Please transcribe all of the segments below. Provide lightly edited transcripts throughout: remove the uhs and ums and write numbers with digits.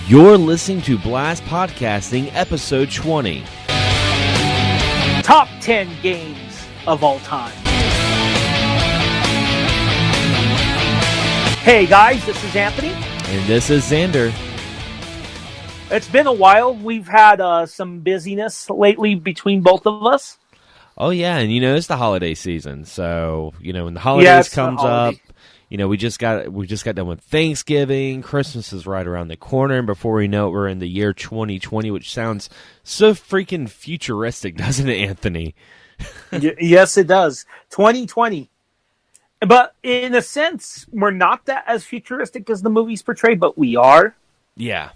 You're listening to Blast Podcasting, episode 20. Top 10 games of all time. Hey guys, this is Anthony. And this is Xander. It's been a while. We've had some busyness lately between both of us. Oh yeah, and it's the holiday season, so when the holidays comes up, we just got done with Thanksgiving. Christmas is right around the corner, and before we know it, we're in the year 2020, which sounds so freaking futuristic, doesn't it, Anthony? Yes, it does. 2020. But in a sense, we're not that as futuristic as the movies portray, but we are. Yeah.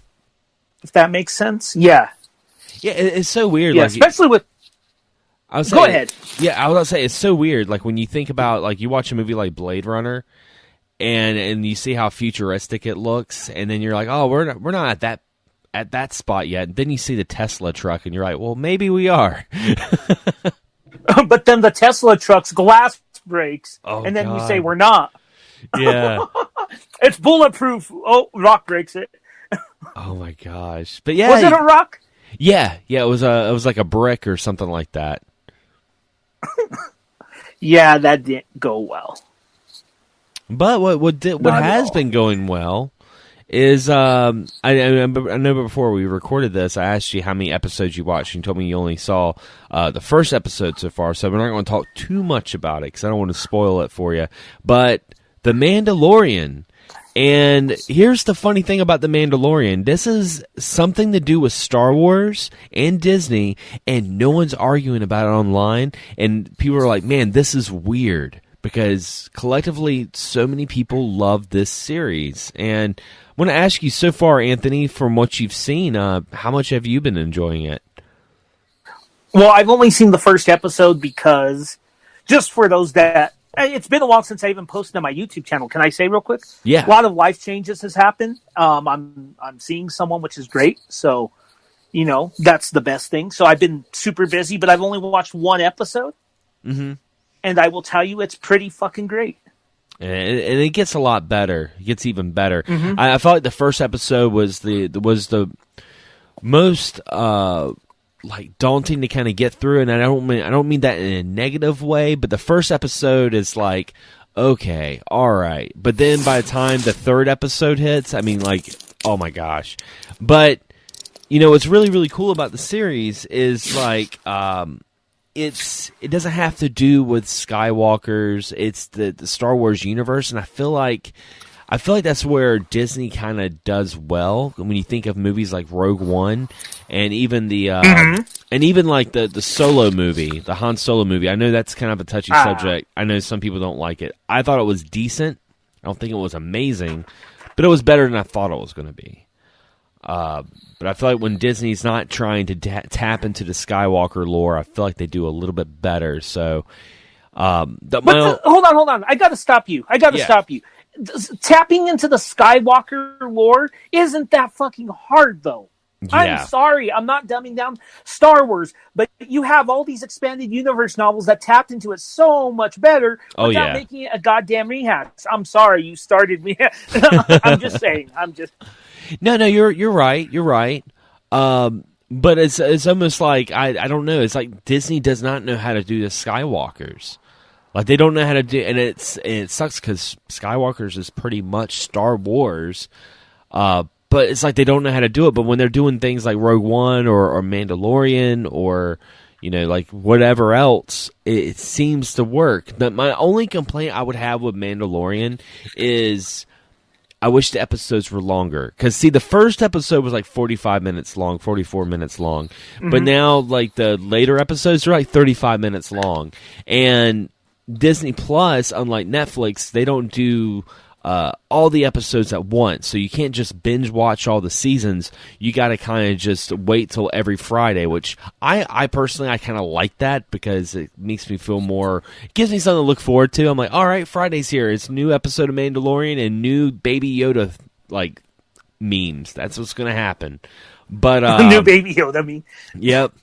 If that makes sense. Yeah. Yeah, it's so weird. Yeah, especially with... Go ahead. Yeah, I was going to say, it's so weird. Like, when you think about, like, you watch a movie like Blade Runner, and you see how futuristic it looks, and then you're like, oh, we're not at that spot yet. And then you see the Tesla truck, and you're like, well, maybe we are. But then the Tesla truck's glass breaks, and then God. you say we're not. Yeah. It's bulletproof. Oh, rock breaks it. Oh my gosh! But yeah, was it a rock? Yeah. It was like a brick or something like that. Yeah, that didn't go well. But what has been going well is I know before we recorded this, I asked you how many episodes you watched, and you told me you only saw the first episode so far. So we're not going to talk too much about it because I don't want to spoil it for you. But The Mandalorian. And here's the funny thing about The Mandalorian. This is something to do with Star Wars and Disney, and no one's arguing about it online. And people are like, man, this is weird, because collectively so many people love this series. And I want to ask you, so far, Anthony, from what you've seen, how much have you been enjoying it? Well, I've only seen the first episode because, just for those that... It's been a while since I even posted on my YouTube channel. Can I say real quick? Yeah. A lot of life changes has happened. I'm seeing someone, which is great. So, that's the best thing. So I've been super busy, but I've only watched one episode. Mm-hmm. And I will tell you, it's pretty fucking great. And it gets a lot better. It gets even better. Mm-hmm. I felt like the first episode was the most like daunting to kind of get through, and I don't mean that in a negative way, but the first episode is like, okay, all right, but then by the time the third episode hits, I mean, like, oh my gosh. But what's really, really cool about the series is like it doesn't have to do with Skywalkers. It's the Star Wars universe, and I feel like that's where Disney kind of does well. When you think of movies like Rogue One, and even the the Solo movie, the Han Solo movie. I know that's kind of a touchy subject. I know some people don't like it. I thought it was decent. I don't think it was amazing, but it was better than I thought it was going to be. But I feel like when Disney's not trying to tap into the Skywalker lore, I feel like they do a little bit better. So, hold on. I got to stop you. Stop you. Tapping into the Skywalker lore isn't that fucking hard, though. Yeah. I'm sorry, I'm not dumbing down Star Wars, but you have all these expanded universe novels that tapped into it so much better without making it a goddamn rehash. I'm sorry, you started me. I'm just saying. No, you're right. You're right. But it's almost like I don't know. It's like Disney does not know how to do the Skywalkers. Like, they don't know how to do, and it sucks because Skywalkers is pretty much Star Wars, but it's like they don't know how to do it. But when they're doing things like Rogue One or Mandalorian or like whatever else, it seems to work. But my only complaint I would have with Mandalorian is I wish the episodes were longer. Because, see, the first episode was like 45 minutes long, 44 minutes long. Mm-hmm. But now, like, the later episodes are like 35 minutes long. And Disney Plus, unlike Netflix, they don't do all the episodes at once, so you can't just binge watch all the seasons. You got to kind of just wait till every Friday, which I personally kind of like that because it makes me feel more. It gives me something to look forward to. I'm like, all right, Friday's here. It's a new episode of Mandalorian and new Baby Yoda like memes. That's what's gonna happen. But new Baby Yoda meme. Yep.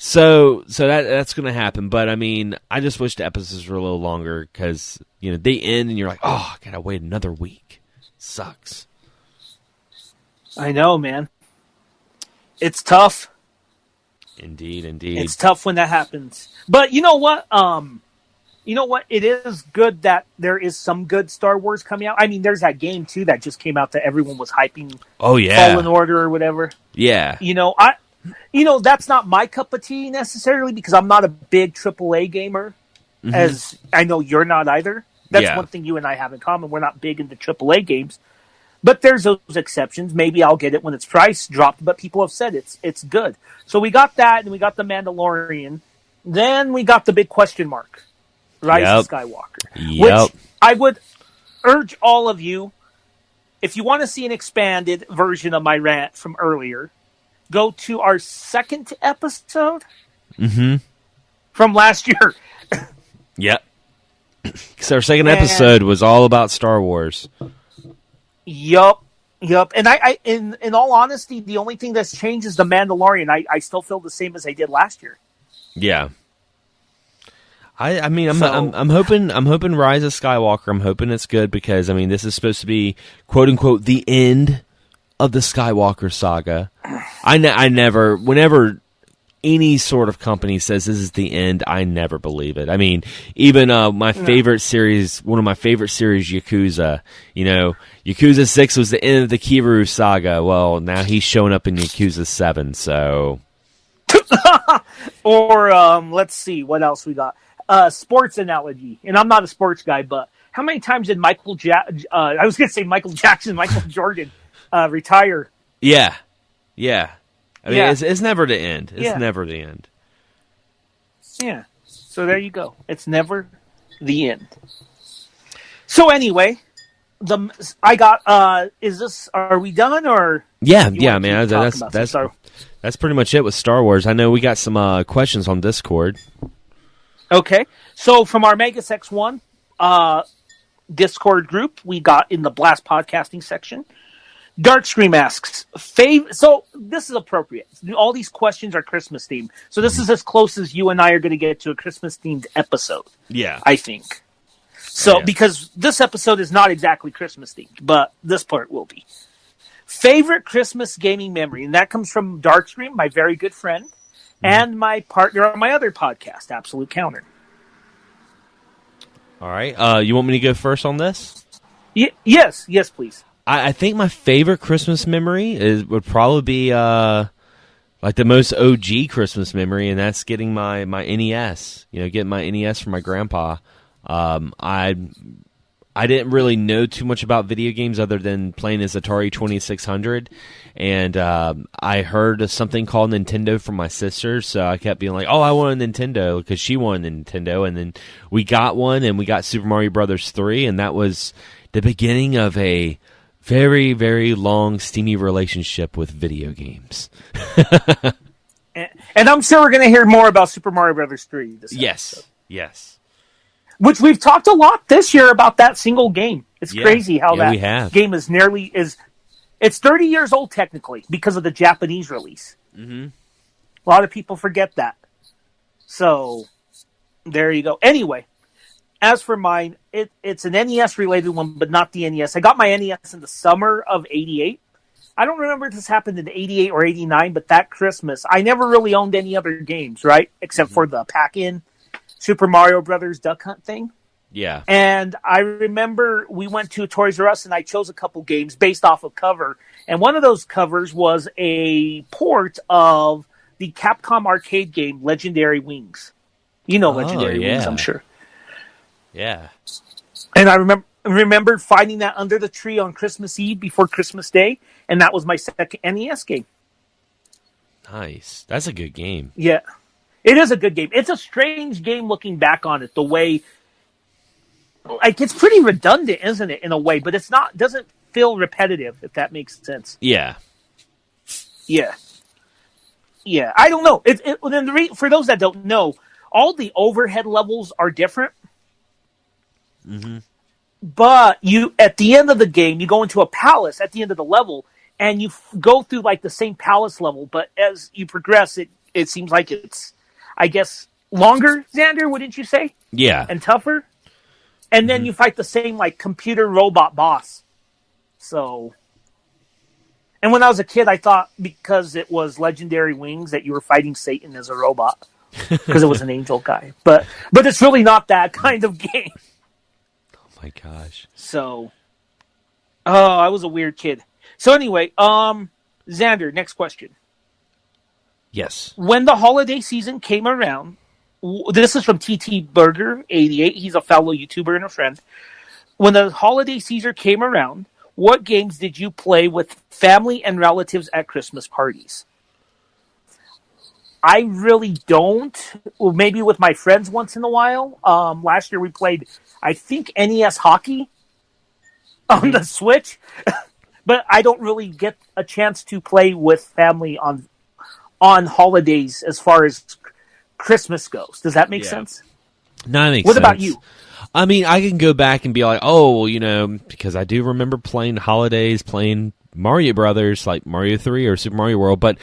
So that's going to happen, but I mean, I just wish the episodes were a little longer because they end and you're like, oh, I gotta wait another week. Sucks. I know, man. It's tough. Indeed. It's tough when that happens. But you know what? It is good that there is some good Star Wars coming out. I mean, there's that game too that just came out that everyone was hyping. Oh yeah, Fallen Order or whatever. Yeah. That's not my cup of tea necessarily because I'm not a big AAA gamer, as I know you're not either. That's one thing you and I have in common. We're not big into AAA games. But there's those exceptions. Maybe I'll get it when its price dropped, but people have said it's good. So we got that, and we got The Mandalorian. Then we got the big question mark, Rise of Skywalker. Which I would urge all of you, if you want to see an expanded version of my rant from earlier, go to our second episode from last year. Yep. Because our second episode was all about Star Wars. Yup. And I in all honesty, the only thing that's changed is The Mandalorian. I still feel the same as I did last year. Yeah. I'm hoping Rise of Skywalker. I'm hoping it's good because this is supposed to be quote unquote the end of the Skywalker saga. I never, whenever any sort of company says this is the end, I never believe it. Even my favorite series, one of my favorite series, Yakuza. Yakuza 6 was the end of the Kiryu saga. Well, now he's showing up in Yakuza 7. So, or let's see what else we got. Sports analogy, and I'm not a sports guy, but how many times did Michael Jackson, Michael Jordan, retire? Yeah. It's never the end. It's never the end. Yeah. So there you go. It's never the end. So anyway, are we done or? Yeah, man. That's pretty much it with Star Wars. I know we got some questions on Discord. Okay. So from our Megas X1 Discord group, we got in the Blast Podcasting section. Darkscream asks, so this is appropriate. All these questions are Christmas themed. So this is as close as you and I are going to get to a Christmas themed episode. Yeah. I think. So, because this episode is not exactly Christmas themed, but this part will be. Favorite Christmas gaming memory, and that comes from Darkscream, my very good friend, and my partner on my other podcast, Absolute Counter. All right. You want me to go first on this? Yes, please. I think my favorite Christmas memory would probably be like the most OG Christmas memory, and that's getting my NES. Getting my NES from my grandpa. I didn't really know too much about video games other than playing his Atari 2600, and I heard of something called Nintendo from my sister, so I kept being like, "Oh, I want a Nintendo," because she wanted a Nintendo, and then we got one, and we got Super Mario Brothers 3, and that was the beginning of a very, very long, steamy relationship with video games. And I'm sure we're going to hear more about Super Mario Brothers 3 this episode. Yes. Which we've talked a lot this year about that single game. It's crazy how that game is it's 30 years old technically because of the Japanese release. Mm-hmm. A lot of people forget that. So, there you go. Anyway, as for mine, it's an NES-related one, but not the NES. I got my NES in the summer of 88. I don't remember if this happened in 88 or 89, but that Christmas, I never really owned any other games, right? Except for the pack-in Super Mario Brothers Duck Hunt thing. Yeah. And I remember we went to Toys R Us, and I chose a couple games based off of cover. And one of those covers was a port of the Capcom arcade game Legendary Wings. You know Legendary Wings, I'm sure. Yeah. And I remember finding that under the tree on Christmas Eve before Christmas Day, and that was my second NES game. Nice. That's a good game. Yeah. It is a good game. It's a strange game looking back on it, the way... Like, it's pretty redundant, isn't it, in a way? But doesn't feel repetitive, if that makes sense. Yeah. Yeah. Yeah. I don't know. For those that don't know, all the overhead levels are different. Mm-hmm. But at the end of the game, you go into a palace at the end of the level, and you go through like the same palace level. But as you progress, it seems like it's, I guess, longer. Xander, wouldn't you say? Yeah, and tougher. And then you fight the same like computer robot boss. So, And when I was a kid, I thought because it was Legendary Wings that you were fighting Satan as a robot because it was an angel guy. But it's really not that kind of game. Oh my gosh. So, I was a weird kid. So anyway, Xander, next question. Yes. When the holiday season came around, this is from TT Burger 88. He's a fellow YouTuber and a friend. When the holiday season came around, what games did you play with family and relatives at Christmas parties? I really don't. Well, maybe with my friends once in a while. Last year we played, I think, NES Hockey on the Switch. But I don't really get a chance to play with family on holidays as far as Christmas goes. Does that make sense? No, that makes sense. What sense. about you? I mean, I can go back and be like, oh, well, you know, because I do remember playing holidays, playing Mario Brothers, like Mario 3 or Super Mario World, but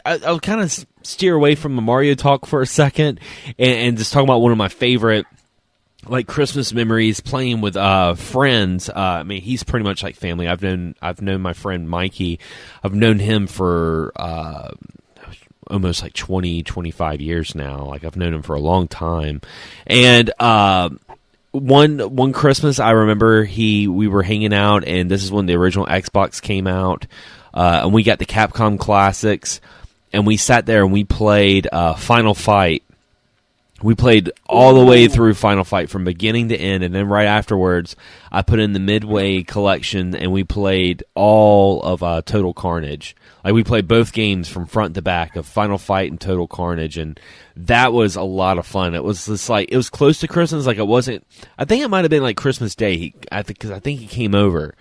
I'll kind of steer away from the Mario talk for a second and just talk about one of my favorite like Christmas memories playing with friends. I mean, he's pretty much like family. I've known my friend Mikey. I've known him for almost like 25 years now. Like I've known him for a long time. And one Christmas I remember we were hanging out, and this is when the original Xbox came out, and we got the Capcom Classics, and we sat there and we played Final Fight. We played all the way through Final Fight from beginning to end, and then right afterwards, I put in the Midway collection, and we played all of Total Carnage. Like, we played both games from front to back of Final Fight and Total Carnage, and that was a lot of fun. It was just like, it was close to Christmas, like it wasn't, I think it might have been like Christmas Day, because I think he came over.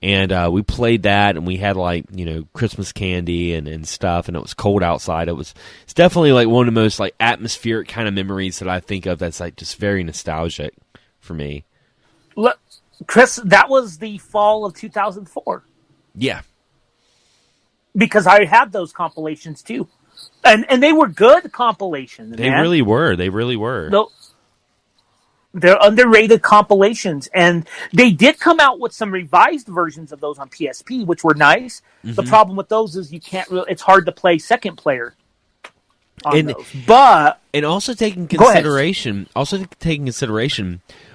And we played that, and we had, like, you know, Christmas candy and stuff, and it was cold outside. It's definitely, like, one of the most, like, atmospheric kind of memories that I think of that's, like, just very nostalgic for me. Look, Chris, that was the fall of 2004. Yeah. Because I had those compilations, too. And they were good compilations, They really were. They really were. They're underrated compilations, and they did come out with some revised versions of those on PSP, which were nice. Mm-hmm. The problem with those is you can't really, it's hard to play second player on those. But and also taking consideration,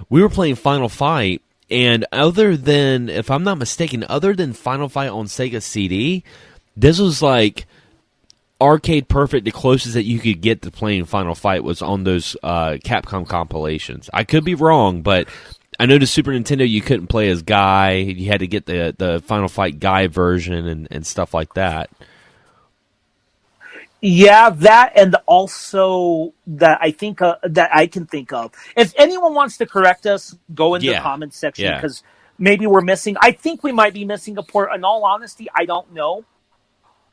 we were playing Final Fight, and other than, if I'm not mistaken, other than Final Fight on Sega CD, this was like arcade perfect. The closest that you could get to playing Final Fight was on those Capcom compilations. I could be wrong, but I know the Super Nintendo you couldn't play as Guy. You had to get the Final Fight Guy version and stuff like that. Yeah, that, and also that I think that I can think of. If anyone wants to correct us, go in the comments section, because maybe we're missing. I think we might be missing a port. In all honesty, I don't know.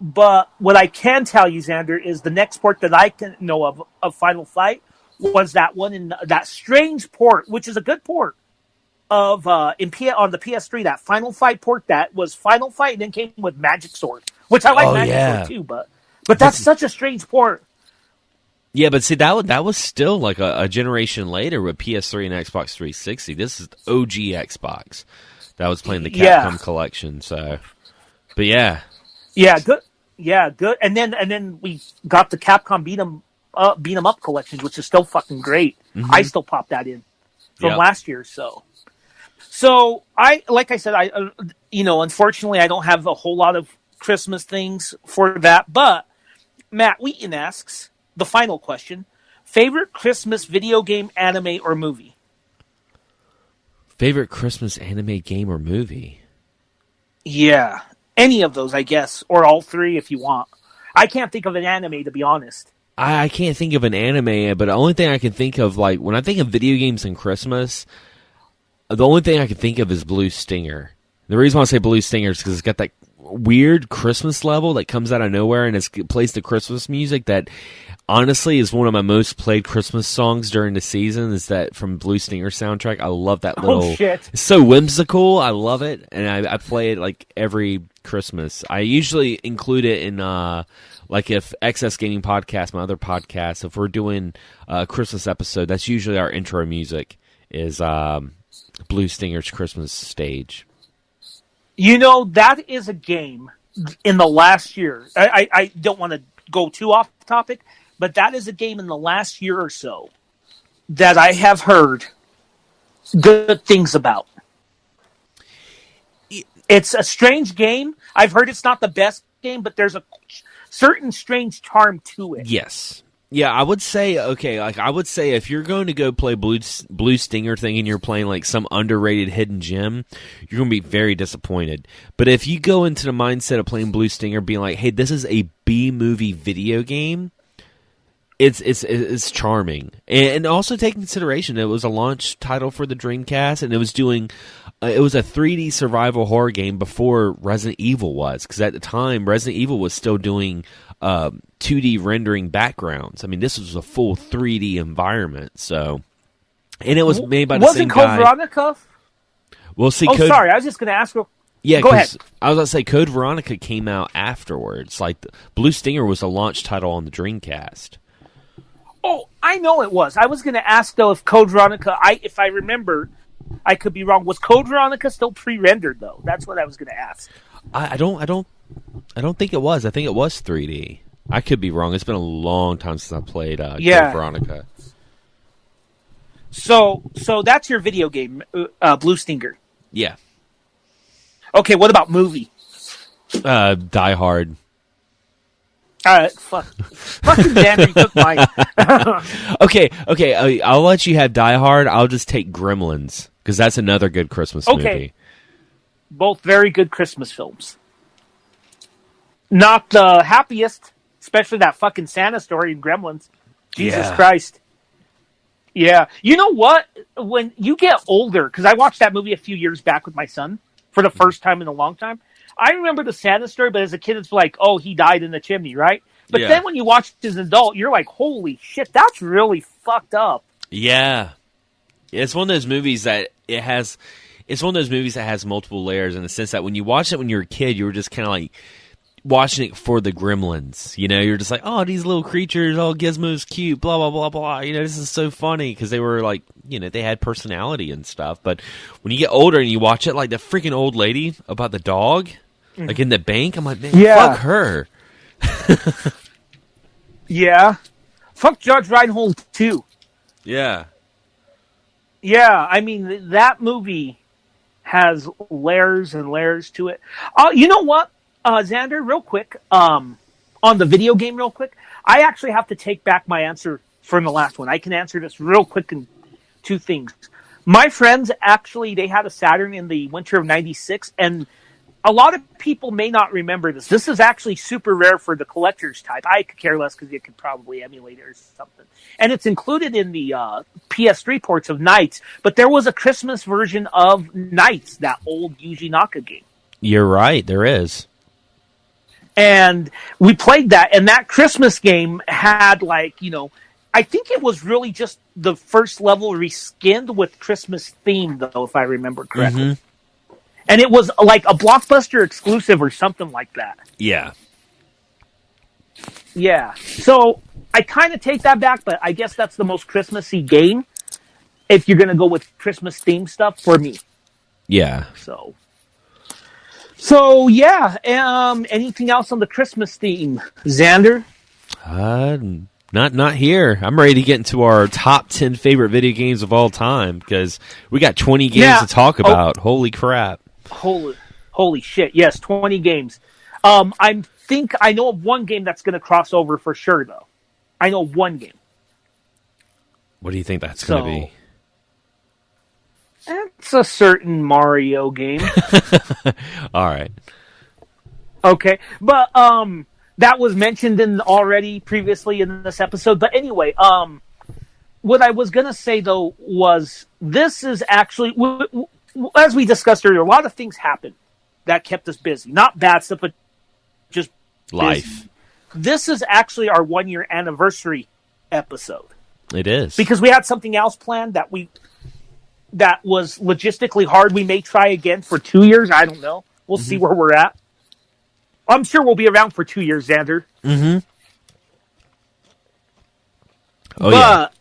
But what I can tell you, Xander, is the next port that I can know of Final Fight was that one in that strange port, which is a good port of on the PS3. That Final Fight port that was Final Fight and then came with Magic Sword, which I like Sword too. But that's such a strange port. Yeah, but see that was still like a generation later with PS3 and Xbox 360. This is the OG Xbox that was playing the Capcom collection. So, but yeah, good. Yeah, good. And then we got the Capcom beat 'em up collections, which is still fucking great. Mm-hmm. I still pop that in from last year. So I, like I said, unfortunately, I don't have a whole lot of Christmas things for that. But Matt Wheaton asks the final question: favorite Christmas video game, anime, or movie? Favorite Christmas anime, game, or movie? Yeah. Any of those, I guess, or all three if you want. I can't think of an anime, to be honest. I can't think of an anime, but the only thing I can think of, like, when I think of video games and Christmas, the only thing I can think of is Blue Stinger. The reason why I say Blue Stinger is because it's got that weird Christmas level that comes out of nowhere, and it plays the Christmas music that, honestly, is one of my most played Christmas songs during the season, is that from Blue Stinger soundtrack. I love that little... Oh, shit. It's so whimsical. I love it, and I play it, like, every Christmas. I usually include it in, like, if XS Gaming Podcast, my other podcast, if we're doing a Christmas episode, that's usually our intro music, is Blue Stinger's Christmas stage. You know, that is a game in the last year. I don't want to go too off topic, but that is a game in the last year or so that I have heard good things about. It's a strange game. I've heard it's not the best game, but there's a certain strange charm to it. Yes. Yeah, I would say, if you're going to go play Blue Stinger thinking you're playing like some underrated hidden gem, you're going to be very disappointed. But if you go into the mindset of playing Blue Stinger being like, hey, this is a B-movie video game, it's charming. And also take consideration, it was a launch title for the Dreamcast, and it was doing... it was a 3D survival horror game before Resident Evil was, because at the time, Resident Evil was still doing 2D rendering backgrounds. I mean, this was a full 3D environment, so... And it was made by the same guy. Wasn't Code Veronica? Well, see, sorry, I was just going to ask... Yeah, go ahead. I was going to say, Code Veronica came out afterwards. Like, Blue Stinger was a launch title on the Dreamcast. Oh, I know it was. I was going to ask, though, if Code Veronica... if I remember... I could be wrong. Was Code Veronica still pre-rendered though? That's what I was going to ask. I don't think it was. I think it was 3D. I could be wrong. It's been a long time since I played Code Veronica. So that's your video game, Blue Stinger. Yeah. Okay, what about movie? Die Hard. Fucking Danny took mine. Okay. I'll let you have Die Hard. I'll just take Gremlins, because that's another good Christmas movie. Both very good Christmas films. Not the happiest, especially that fucking Santa story in Gremlins. Jesus Christ. Yeah. You know what? When you get older, because I watched that movie a few years back with my son for the first time in a long time. I remember the Santa story, but as a kid, it's like, oh, he died in the chimney, right? But then when you watch it as an adult, you're like, holy shit, that's really fucked up. Yeah. It's one of those movies that has multiple layers in the sense that when you watch it when you were a kid, you were just kind of like watching it for the gremlins. You know, you're just like, oh, these little creatures, oh, Gizmo's cute, blah, blah, blah, blah. You know, this is so funny because they were like, you know, they had personality and stuff. But when you get older and you watch it, like the freaking old lady about the dog, like in the bank, I'm like, man, fuck her. Yeah. Fuck Judge Reinhold, too. Yeah. Yeah, I mean, that movie has layers and layers to it. You know what, Xander, real quick, on the video game real quick, I actually have to take back my answer from the last one. I can answer this real quick in two things. My friends, actually, they had a Saturn in the winter of 96, and a lot of people may not remember this. This is actually super rare for the collector's type. I could care less because you could probably emulate it or something. And it's included in the PS3 ports of Knights, but there was a Christmas version of Knights, that old Yuji Naka game. You're right, there is. And we played that, and that Christmas game had, like, you know, I think it was really just the first level reskinned with Christmas theme, though, if I remember correctly. Mm-hmm. And it was like a Blockbuster exclusive or something like that. Yeah. Yeah. So I kind of take that back, but I guess that's the most Christmassy game if you're going to go with Christmas theme stuff for me. Yeah. So yeah. Anything else on the Christmas theme, Xander? Not here. I'm ready to get into our top 10 favorite video games of all time because we got 20 games to talk about. Holy crap. Holy shit. Yes, 20 games. I know of one game that's going to cross over for sure, though. I know one game. What do you think that's going to be? It's a certain Mario game. All right. Okay. But, that was mentioned already previously in this episode. But anyway, what I was going to say, though, was this is actually, as we discussed earlier, a lot of things happened that kept us busy. Not bad stuff, but just life. Busy. This is actually our 1-year anniversary episode. It is. Because we had something else planned that was logistically hard. We may try again for 2 years. I don't know. We'll see where we're at. I'm sure we'll be around for 2 years, Xander. Mm-hmm. But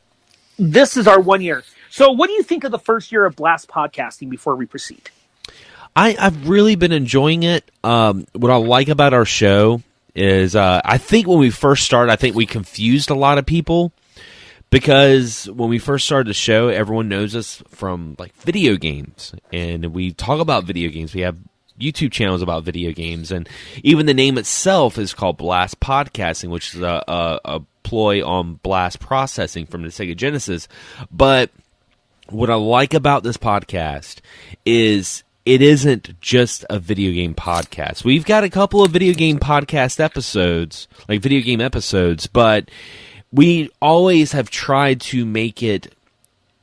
this is our 1 year. So what do you think of the first year of Blast podcasting before we proceed? I've really been enjoying it. What I like about our show is I think when we first started, I think we confused a lot of people. Because when we first started the show, everyone knows us from like video games, and we talk about video games. We have YouTube channels about video games, and even the name itself is called Blast Podcasting, which is a ploy on Blast Processing from the Sega Genesis. But what I like about this podcast is it isn't just a video game podcast. We've got a couple of video game podcast episodes, like video game episodes, but we always have tried to make it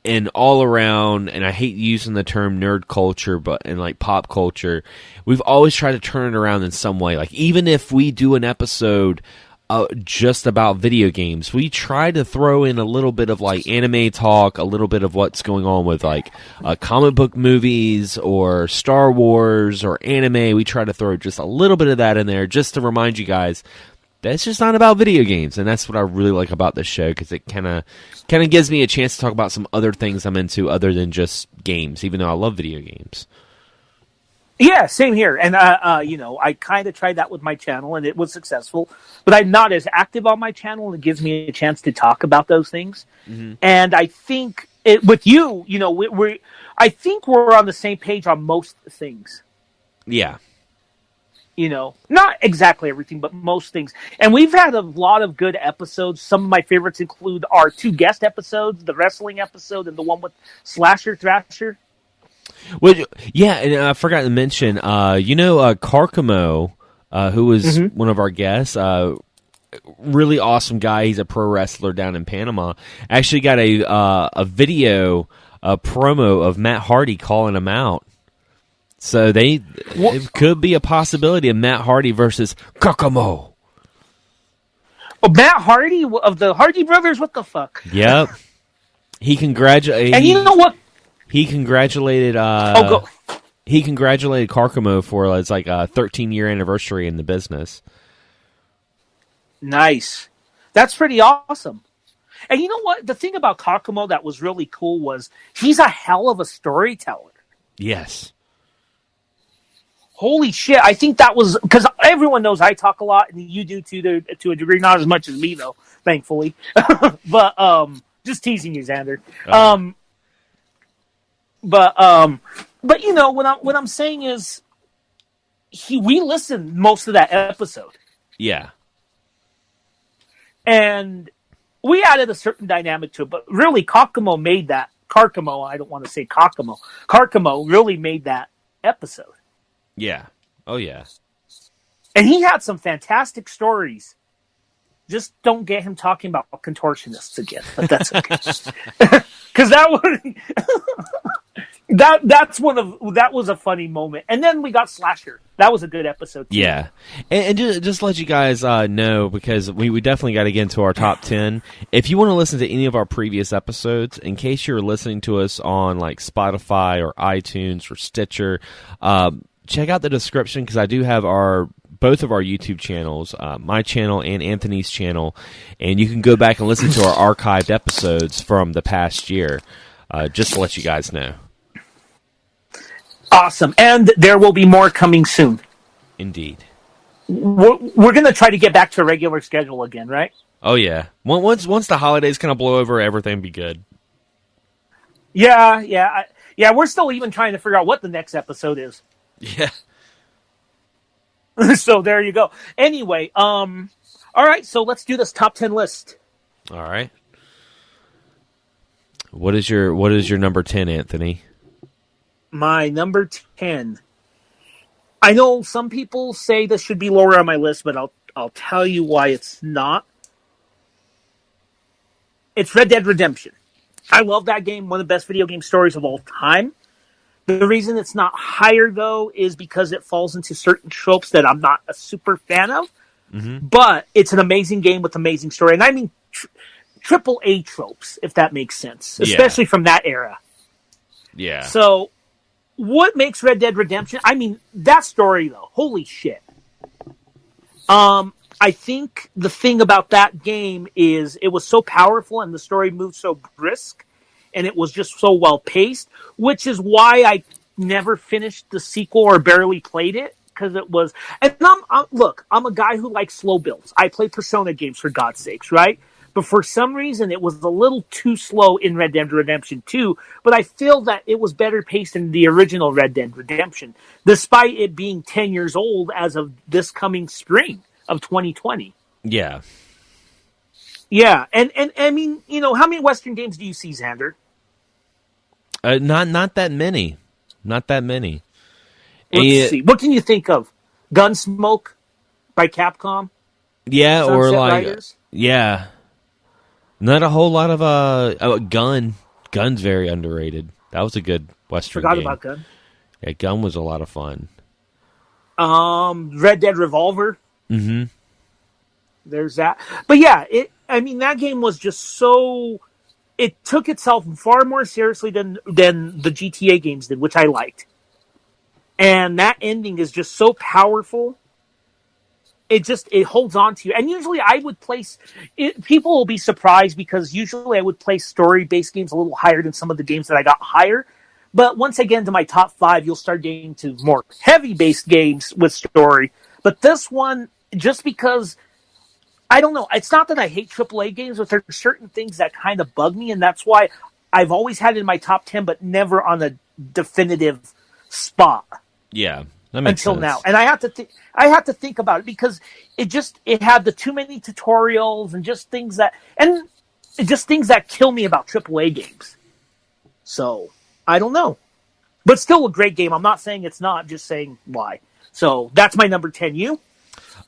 an all-around, and I hate using the term nerd culture, but in like pop culture, we've always tried to turn it around in some way. Like even if we do an episode just about video games, we try to throw in a little bit of like anime talk, a little bit of what's going on with like comic book movies or Star Wars or anime. We try to throw just a little bit of that in there just to remind you guys that's just not about video games, and that's what I really like about this show, because it kind of gives me a chance to talk about some other things I'm into other than just games, even though I love video games. Yeah, same here. And, I kind of tried that with my channel, and it was successful. But I'm not as active on my channel, and it gives me a chance to talk about those things. Mm-hmm. And I think with you, I think we're on the same page on most things. Yeah. Not exactly everything, but most things. And we've had a lot of good episodes. Some of my favorites include our 2 guest episodes, the wrestling episode and the one with Slasher Thrasher. Well, yeah, and I forgot to mention, Carcamo, who was one of our guests, really awesome guy. He's a pro wrestler down in Panama. Actually got a video, a promo of Matt Hardy calling him out. So it could be a possibility of Matt Hardy versus Carcamo. Oh, Matt Hardy of the Hardy Brothers? What the fuck? Yep. He congratulated. And you know what? He congratulated. He congratulated Carcamo for his 13-year anniversary in the business. Nice. That's pretty awesome. And you know what? The thing about Carcamo that was really cool was he's a hell of a storyteller. Yes. Holy shit. I think that was because everyone knows I talk a lot, and you do too to a degree, not as much as me though, thankfully. But just teasing you, Xander. But what I'm saying is we listened most of that episode. Yeah. And we added a certain dynamic to it, but really Carcamo made that. Carcamo, I don't want to say Carcamo. Carcamo really made that episode. Yeah. Oh, yeah. And he had some fantastic stories. Just don't get him talking about contortionists again, but that's okay. Because that was a funny moment. And then we got Slasher. That was a good episode too. Yeah. And just let you guys know, because we definitely got to get into our top 10. If you want to listen to any of our previous episodes, in case you're listening to us on like Spotify or iTunes or Stitcher, check out the description, because I do have both of our YouTube channels, my channel and Anthony's channel, and you can go back and listen to our archived episodes from the past year, just to let you guys know. Awesome. And there will be more coming soon. Indeed. We're going to try to get back to a regular schedule again, right? Oh, yeah. Once the holidays kind of blow over, everything will be good. Yeah. We're still even trying to figure out what the next episode is. Yeah. So there you go. Anyway, all right, so let's do this top 10 list. All right. What is your number 10, Anthony? My number 10. I know some people say this should be lower on my list, but I'll tell you why it's not. It's Red Dead Redemption. I love that game, one of the best video game stories of all time. The reason it's not higher, though, is because it falls into certain tropes that I'm not a super fan of. Mm-hmm. But it's an amazing game with amazing story. And I mean triple A tropes, if that makes sense. Especially from that era. Yeah. So, what makes Red Dead Redemption? I mean, that story, though. Holy shit. I think the thing about that game is it was so powerful and the story moved so brisk. And it was just so well paced, which is why I never finished the sequel or barely played it because it was. And I'm a guy who likes slow builds. I play Persona games for God's sakes, right? But for some reason, it was a little too slow in Red Dead Redemption 2. But I feel that it was better paced than the original Red Dead Redemption, despite it being 10 years old as of this coming spring of 2020. Yeah. Yeah, and I mean, how many Western games do you see, Xander? Not that many. Not that many. Let's see. What can you think of? Gunsmoke by Capcom? Yeah, Sunset or like Riders? Yeah. Not a whole lot of Gun. Gun's very underrated. That was a good Western Forgot game. about Gun. Yeah, Gun was a lot of fun. Red Dead Revolver. Mm-hmm. There's that. But yeah, that game was just so. It took itself far more seriously than the GTA games did, which I liked. And that ending is just so powerful. It holds on to you. And usually I would place people will be surprised because usually I would place story-based games a little higher than some of the games that I got higher. But once I get into my top 5, you'll start getting to more heavy-based games with story. But this one, just because, I don't know, it's not that I hate AAA games, but there are certain things that kind of bug me, and that's why I've always had it in my top 10, but never on a definitive spot. Yeah. That makes until sense. now, and I have to think about it because it had the too many tutorials and just things that kill me about AAA games. So I don't know, but still a great game. I'm not saying it's not, just saying why. So that's my number 10. You?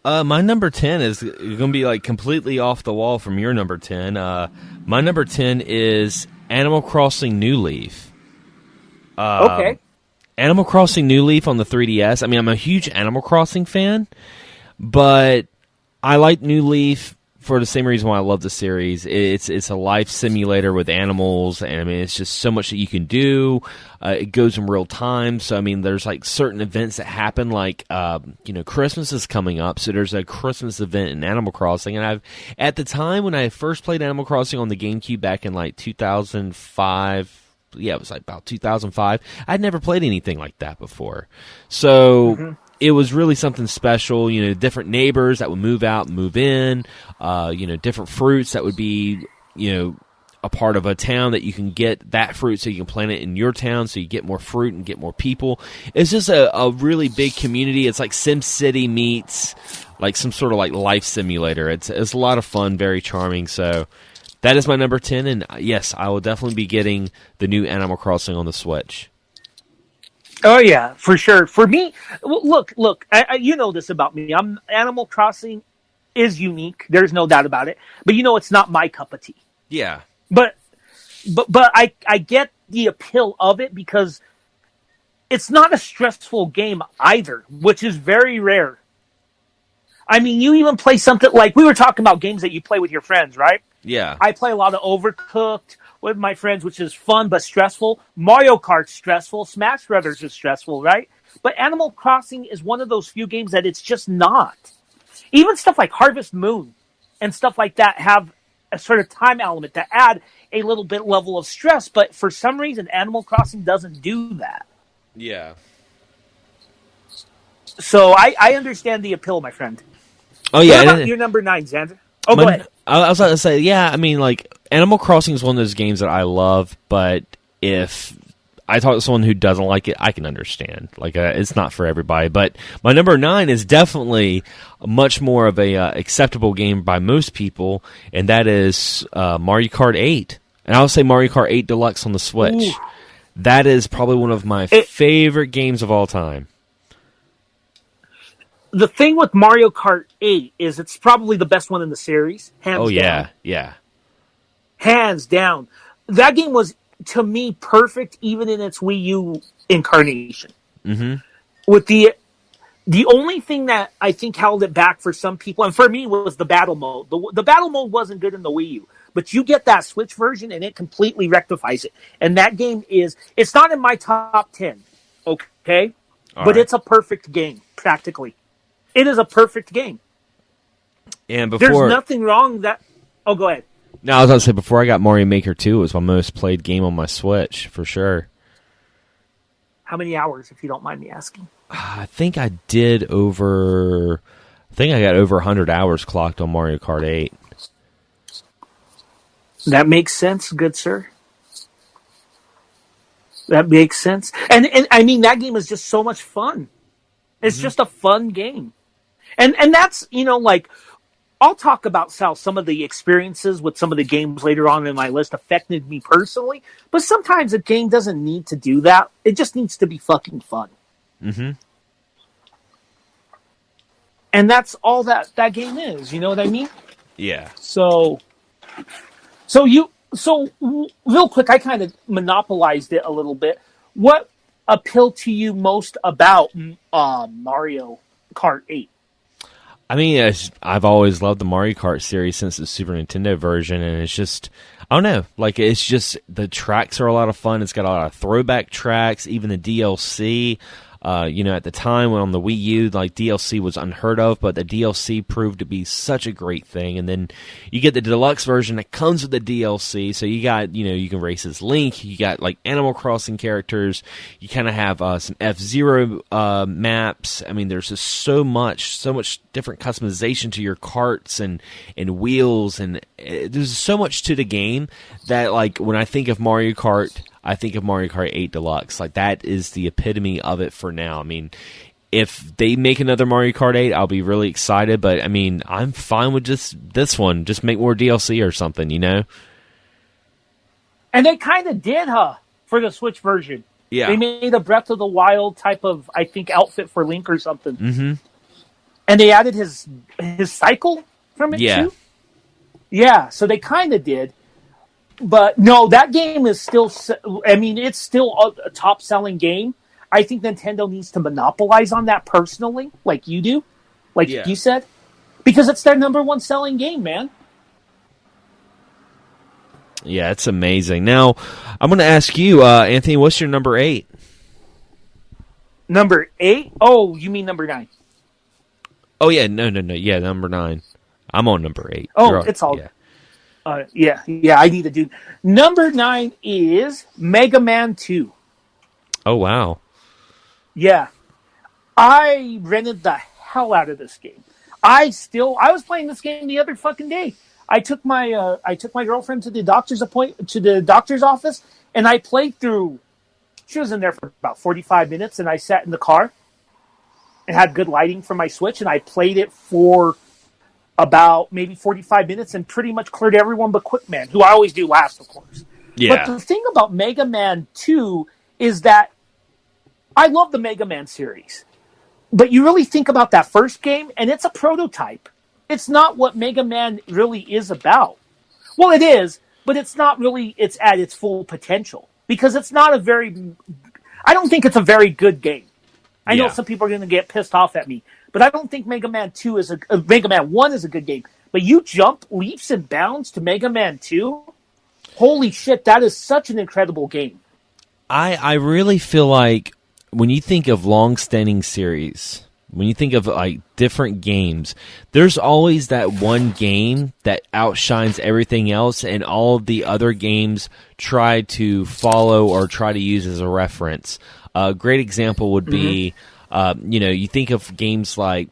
My number 10 is going to be like completely off the wall from your number 10. My number 10 is Animal Crossing New Leaf. Okay. Animal Crossing New Leaf on the 3DS. I mean, I'm a huge Animal Crossing fan, but I like New Leaf for the same reason why I love the series. It's a life simulator with animals, and I mean, it's just so much that you can do. It goes in real time, so I mean, there's like certain events that happen, like Christmas is coming up, so there's a Christmas event in Animal Crossing, and at the time when I first played Animal Crossing on the GameCube back in like 2005. Yeah, it was like about 2005. I'd never played anything like that before. So it was really something special. Different neighbors that would move out and move in. Different fruits that would be, a part of a town that you can get that fruit so you can plant it in your town so you get more fruit and get more people. It's just a really big community. It's like SimCity meets like some sort of like life simulator. It's a lot of fun, very charming. So that is my number 10, and yes, I will definitely be getting the new Animal Crossing on the Switch. Oh yeah, for sure. For me, look, you know this about me. Animal Crossing is unique. There's no doubt about it. But it's not my cup of tea. Yeah. But I get the appeal of it because it's not a stressful game either, which is very rare. I mean, you even play something like, we were talking about games that you play with your friends, right? Yeah. I play a lot of Overcooked with my friends, which is fun but stressful. Mario Kart's stressful. Smash Brothers is stressful, right? But Animal Crossing is one of those few games that it's just not. Even stuff like Harvest Moon and stuff like that have a sort of time element that add a little bit level of stress, but for some reason, Animal Crossing doesn't do that. Yeah. So I understand the appeal, my friend. Oh, yeah. What about your number 9, Xander? Oh, go ahead. I was about to say, yeah, I mean, like, Animal Crossing is one of those games that I love, but if I talk to someone who doesn't like it, I can understand. Like, it's not for everybody. But my number 9 is definitely much more of a acceptable game by most people, and that is Mario Kart 8. And I would say Mario Kart 8 Deluxe on the Switch. Ooh. That is probably one of my favorite games of all time. The thing with Mario Kart 8 is it's probably the best one in the series. Hands down. Oh, yeah, yeah. Hands down. That game was, to me, perfect even in its Wii U incarnation. Mm-hmm. With the only thing that I think held it back for some people, and for me, was the battle mode. The battle mode wasn't good in the Wii U, but you get that Switch version and it completely rectifies it. And that game it's not in my top 10, okay? But it's a perfect game, practically. It is a perfect game. And there's nothing wrong that... Oh, go ahead. No, I was going to say, before I got Mario Maker 2, it was my most played game on my Switch, for sure. How many hours, if you don't mind me asking? I think I got over 100 hours clocked on Mario Kart 8. That makes sense, good sir. That makes sense. And I mean, that game is just so much fun. It's just a fun game. And that's, like, I'll talk about how some of the experiences with some of the games later on in my list affected me personally. But sometimes a game doesn't need to do that. It just needs to be fucking fun. Mm-hmm. And that's all that game is. You know what I mean? Yeah. So real quick, I kind of monopolized it a little bit. What appealed to you most about Mario Kart 8? I mean, I've always loved the Mario Kart series since the Super Nintendo version, and it's just, I don't know, like, it's just, the tracks are a lot of fun. It's got a lot of throwback tracks, even the DLC. At the time when on the Wii U, like, DLC was unheard of, but the DLC proved to be such a great thing. And then you get the deluxe version that comes with the DLC. So you got, you can race as Link. You got, like, Animal Crossing characters. You kind of have some F-Zero maps. I mean, there's just so much different customization to your carts and wheels. And there's so much to the game that, like, when I think of Mario Kart, I think of Mario Kart 8 Deluxe. Like, that is the epitome of it for now. I mean, if they make another Mario Kart 8, I'll be really excited. But, I mean, I'm fine with just this one. Just make more DLC or something, And they kind of did, for the Switch version. Yeah. They made a Breath of the Wild type of, I think, outfit for Link or something. Mm-hmm. And they added his cycle from it, too? Yeah, so they kind of did. But no, that game is still, it's still a top-selling game. I think Nintendo needs to monopolize on that personally, like you do, you said, because it's their number one selling game, man. Yeah, it's amazing. Now, I'm going to ask you, Anthony, what's your number 8? Number 8? Oh, you mean number 9? Oh, yeah, no. Yeah, number 9. I'm on number 8. Oh, it's all... Yeah. I need to do... Number 9 is Mega Man 2. Oh, wow. Yeah. I rented the hell out of this game. I was playing this game the other fucking day. I took my girlfriend to the doctor's office, and I played through... She was in there for about 45 minutes, and I sat in the car and had good lighting for my Switch, and I played it for about maybe 45 minutes and pretty much cleared everyone but Quickman, who I always do last, of course. Yeah. But the thing about Mega Man 2 is that I love the Mega Man series. But you really think about that first game, and it's a prototype. It's not what Mega Man really is about. Well, it is, but it's not really it's at its full potential. Because it's not I don't think it's a very good game. I know some people are going to get pissed off at me. But I don't think Mega Man 1 is a good game. But you jump leaps and bounds to Mega Man 2? Holy shit, that is such an incredible game. I really feel like when you think of long-standing series, when you think of like different games, there's always that one game that outshines everything else, and all of the other games try to follow or try to use as a reference. A great example would be... you think of games like,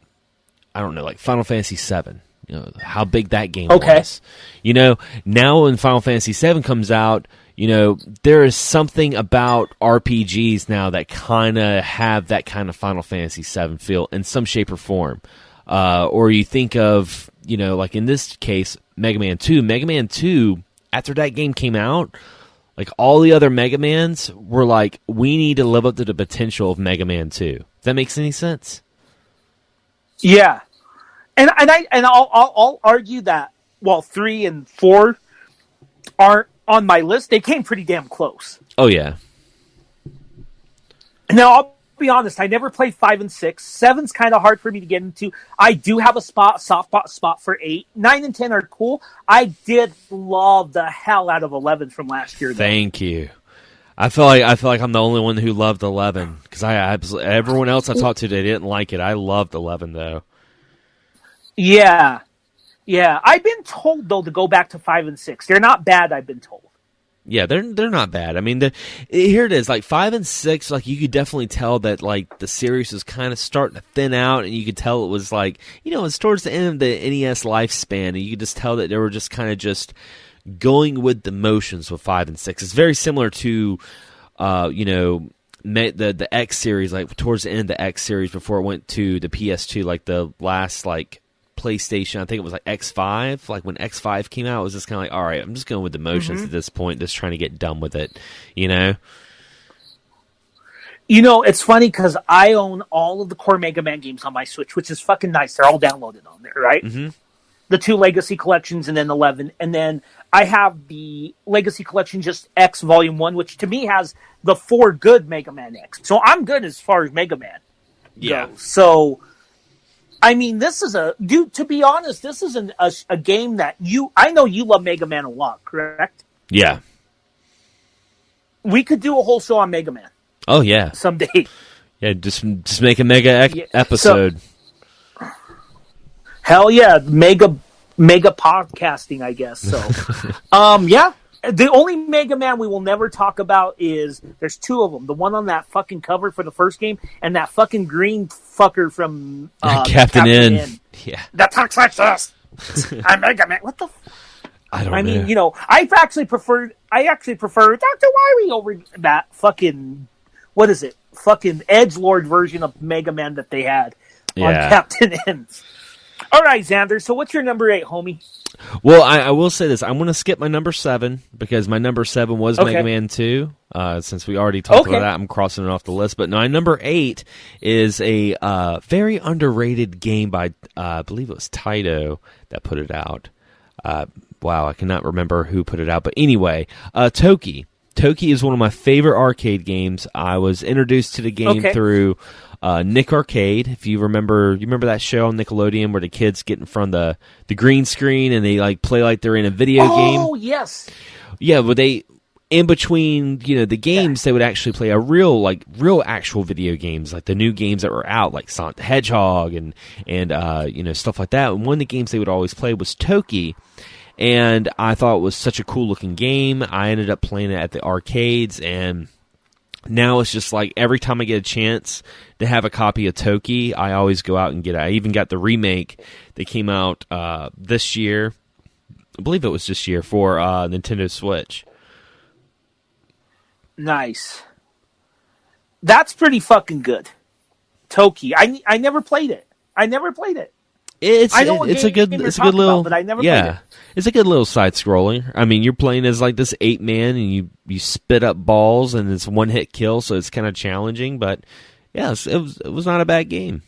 I don't know, like Final Fantasy VII. How big that game was. Now when Final Fantasy VII comes out, there is something about RPGs now that kind of have that kind of Final Fantasy VII feel in some shape or form. Or you think of, like in this case, Mega Man 2. Mega Man 2, after that game came out, like all the other Mega Mans were like, we need to live up to the potential of Mega Man 2. Does that make any sense? Yeah, and I'll argue that while 3 and 4 aren't on my list, they came pretty damn close. Oh yeah. Now I'll be honest, I never played 5 and 6. 7's kind of hard for me to get into. I do have a soft spot for 8. 9 and 10 are cool. I did love the hell out of 11 from last year, though. Thank you. I feel like I'm the only one who loved 11 because everyone else I talked to, they didn't like it. I loved 11 though. Yeah. I've been told though to go back to 5 and 6. They're not bad. I've been told. Yeah, they're not bad. I mean, here it is, like 5 and 6. Like you could definitely tell that like the series was kind of starting to thin out, and you could tell it was like it's towards the end of the NES lifespan, and you could just tell that they were just kind of just going with the motions with 5 and 6. It's very similar to, the X series, like towards the end of the X series before it went to the PS2, like the last like PlayStation, I think it was like X5. Like when X5 came out, it was just kind of like, all right, I'm just going with the motions at this point, just trying to get done with it, It's funny because I own all of the core Mega Man games on my Switch, which is fucking nice. They're all downloaded on there, right? Mm-hmm. The 2 Legacy Collections and then 11. And then I have the Legacy Collection, just X Volume 1, which to me has the 4 good Mega Man X. So I'm good as far as Mega Man goes. So, I mean, to be honest, this is a game that I know you love Mega Man a lot, correct? Yeah. We could do a whole show on Mega Man. Oh, yeah. Someday. Yeah, just make a Mega episode. Hell yeah, mega podcasting, I guess. So, yeah. The only Mega Man we will never talk about there's 2 of them. The one on that fucking cover for the first game, and that fucking green fucker from Captain N. Yeah, that talks like this. I'm Mega Man. What the? I don't know. Mean, I actually prefer Dr. Wily over that fucking fucking edgelord version of Mega Man that they had on Captain N. All right, Xander. So what's your number 8, homie? Well, I will say this. I'm going to skip my number 7 because my number 7 was Mega Man 2. Since we already talked about that, I'm crossing it off the list. But my number 8 is a very underrated game by, I believe it was Taito that put it out. Wow, I cannot remember who put it out. But anyway, Toki. Toki is one of my favorite arcade games. I was introduced to the game through Nick Arcade. If you remember that show on Nickelodeon where the kids get in front of the green screen and they like play like they're in a video game. Oh yes. Yeah, but they in between the games they would actually play real actual video games, like the new games that were out, like Sonic the Hedgehog and stuff like that. And one of the games they would always play was Toki. And I thought it was such a cool looking game. I ended up playing it at the arcades, and now it's just like every time I get a chance to have a copy of Toki, I always go out and get it. I even got the remake that came out this year. I believe it was this year for Nintendo Switch. Nice. That's pretty fucking good. Toki. I never played it. It's a good little, but I never played it. It's a good little side scroller. I mean, you're playing as like this 8-man, and you spit up balls, and it's one hit kill, so it's kind of challenging. But yes, it was not a bad game.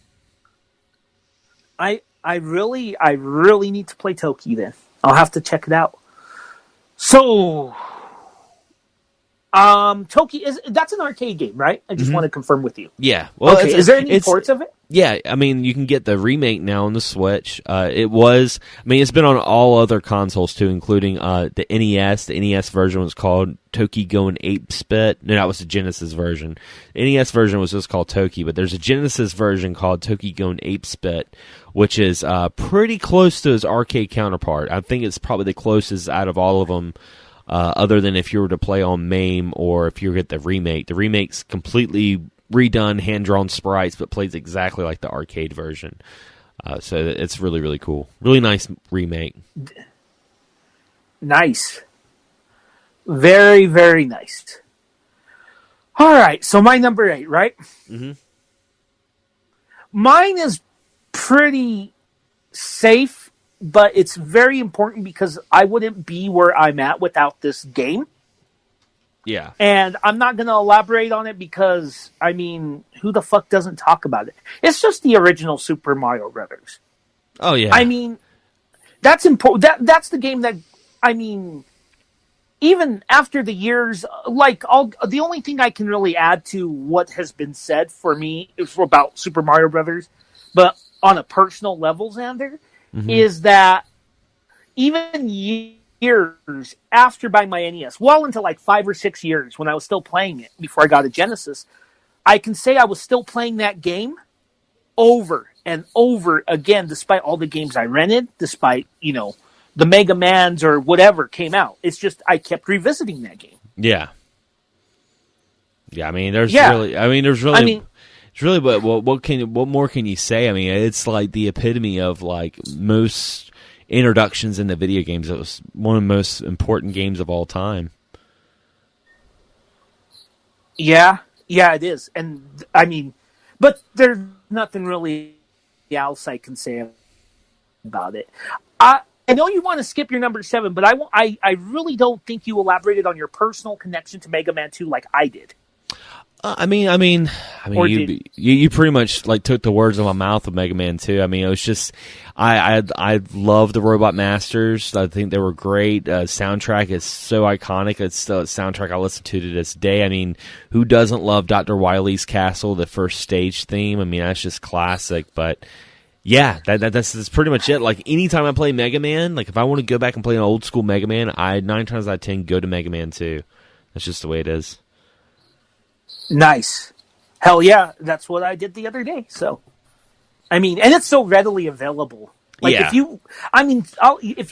I really need to play Toki then. I'll have to check it out. So, Toki that's an arcade game, right? I just want to confirm with you. Yeah. Well, okay. Is there any ports of it? Yeah, I mean, you can get the remake now on the Switch. It's been on all other consoles too, including the NES. The NES version was called Toki Going 8-Bit. No, that was the Genesis version. The NES version was just called Toki, but there's a Genesis version called Toki Going 8-Bit, which is pretty close to his arcade counterpart. I think it's probably the closest out of all of them. Other than if you were to play on MAME or if you get the remake. The remake's completely redone, hand-drawn sprites, but plays exactly like the arcade version. So it's really, really cool. Really nice remake. Nice. Very, very nice. All right, so my number 8, right? Mm-hmm. Mine is pretty safe, but it's very important because I wouldn't be where I'm at without this game. Yeah. And I'm not going to elaborate on it because, I mean, who the fuck doesn't talk about it? It's just the original Super Mario Brothers. Oh, yeah. I mean, that's important. That's the game that, I mean, even after the years, the only thing I can really add to what has been said for me is about Super Mario Brothers, but on a personal level, Xander, is that even years after buying my NES, well into like 5 or 6 years when I was still playing it before I got a Genesis, I can say I was still playing that game over and over again, despite all the games I rented, despite, the Mega Mans or whatever came out. It's just I kept revisiting that game. Yeah. Yeah, it's really what more can you say? I mean, it's like the epitome of like most introductions into video games. It was one of the most important games of all time. Yeah, it is. And I mean, but there's nothing really else I can say about it. I know you want to skip your number 7, but I really don't think you elaborated on your personal connection to Mega Man 2 like I did. I mean, you pretty much like took the words out of my mouth with Mega Man 2. I mean, it was just I love the Robot Masters. I think they were great. Soundtrack is so iconic. It's still a soundtrack I listen to this day. I mean, who doesn't love Dr. Wily's Castle, the first stage theme? I mean, that's just classic. But yeah, that's pretty much it. Like anytime I play Mega Man, like if I want to go back and play an old school Mega Man, 9 times out of 10 go to Mega Man 2. That's just the way it is. Nice. Hell yeah, that's what I did the other day. So, I mean, and it's so readily available. Like if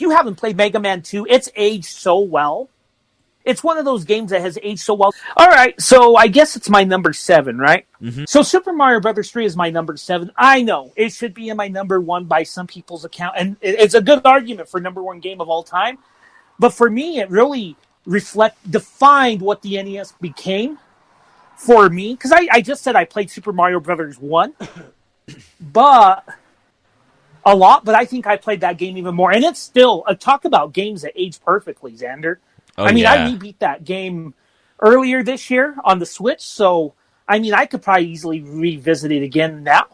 you haven't played Mega Man 2, it's aged so well. It's one of those games that has aged so well. All right, so I guess it's my number 7, right? Mm-hmm. So Super Mario Brothers 3 is my number 7. I know it should be in my number 1 by some people's account, and it's a good argument for number 1 game of all time. But for me, it really defined what the NES became. For me, because I just said I played Super Mario Brothers 1, but a lot, but I think I played that game even more. And it's still, talk about games that age perfectly, Xander. Oh, I mean, yeah. I beat that game earlier this year on the Switch, so, I mean, I could probably easily revisit it again now.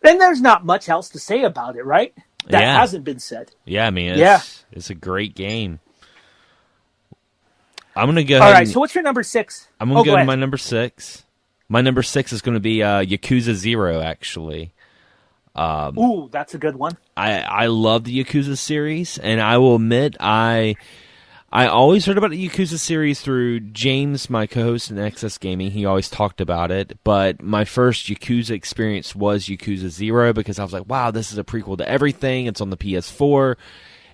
Then there's not much else to say about it, right? That hasn't been said. Yeah, I mean, it's a great game. I'm going to go ahead. All right, so what's your number 6? I'm going to go to my number 6. My number 6 is going to be Yakuza 0, actually. Ooh, that's a good one. I love the Yakuza series, and I will admit I always heard about the Yakuza series through James, my co-host in XS Gaming. He always talked about it, but my first Yakuza experience was Yakuza 0 because I was like, wow, this is a prequel to everything. It's on the PS4.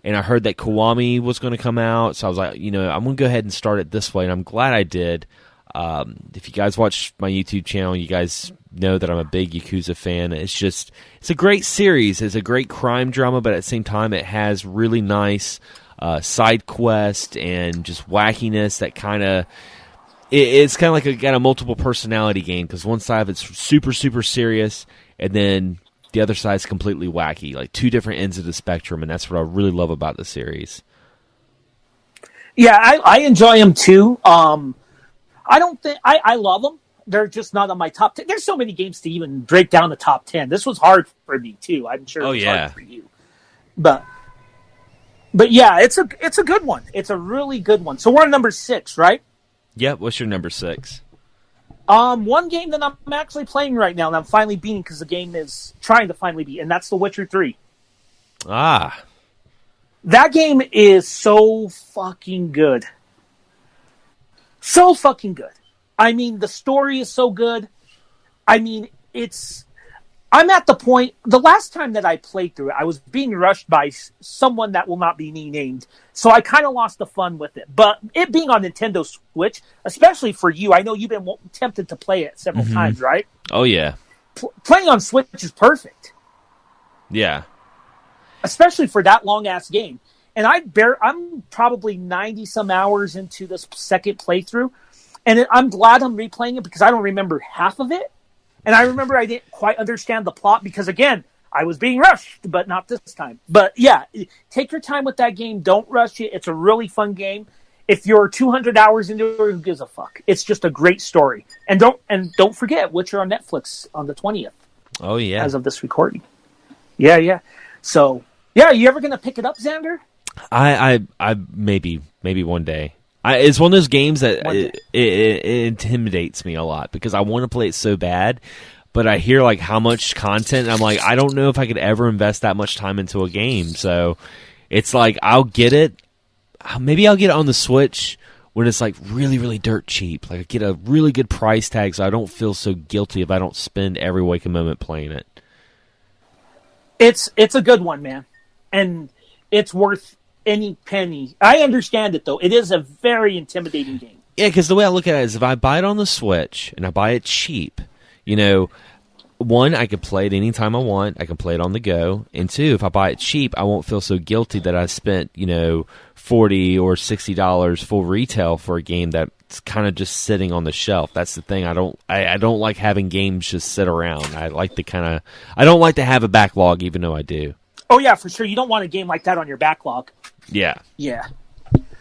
And I heard that Kiwami was going to come out, so I was like, I'm going to go ahead and start it this way, and I'm glad I did. If you guys watch my YouTube channel, you guys know that I'm a big Yakuza fan. It's a great series. It's a great crime drama, but at the same time, it has really nice side quest and just wackiness that kind of... It's kind of like got a multiple personality game, because one side of it's super, super serious, and then... the other side's completely wacky, like two different ends of the spectrum, and that's what I really love about the series. Yeah, I enjoy them too. I don't think I love them. They're just not on my top 10. There's so many games to even break down the top 10. This was hard for me too. I'm sure it was hard for you. But yeah, it's a good one. It's a really good one. So we're on number 6, right? Yep. What's your number 6? One game that I'm actually playing right now, and I'm finally beating because the game is trying to finally beat, and that's The Witcher 3. Ah. That game is so fucking good. So fucking good. I mean, the story is so good. I mean, I'm at the point, the last time that I played through it, I was being rushed by someone that will not be named, so I kind of lost the fun with it. But it being on Nintendo Switch, especially for you, I know you've been tempted to play it several times, right? Oh, yeah. Playing on Switch is perfect. Yeah. Especially for that long-ass game. And I'm probably 90-some hours into this second playthrough, and I'm glad I'm replaying it because I don't remember half of it. And I remember I didn't quite understand the plot because, again, I was being rushed, but not this time. But, yeah, take your time with that game. Don't rush it. It's a really fun game. If you're 200 hours into it, who gives a fuck? It's just a great story. And don't forget, Witcher on Netflix on the 20th. Oh, yeah. As of this recording. Yeah. So, yeah, you ever going to pick it up, Xander? I maybe one day. It's one of those games that it intimidates me a lot because I want to play it so bad, but I hear like how much content. And I'm like, I don't know if I could ever invest that much time into a game. So it's like I'll get it. Maybe I'll get it on the Switch when it's like really, really dirt cheap. Like I get a really good price tag, so I don't feel so guilty if I don't spend every waking moment playing it. It's a good one, man, and it's worth any penny. I understand it, though. It is a very intimidating game. Yeah, because the way I look at it is if I buy it on the Switch and I buy it cheap, one, I can play it anytime I want. I can play it on the go. And two, if I buy it cheap, I won't feel so guilty that I spent, $40 or $60 full retail for a game that's kind of just sitting on the shelf. That's the thing. I don't like having games just sit around. I don't like to have a backlog, even though I do. Oh yeah, for sure. You don't want a game like that on your backlog. Yeah. Yeah.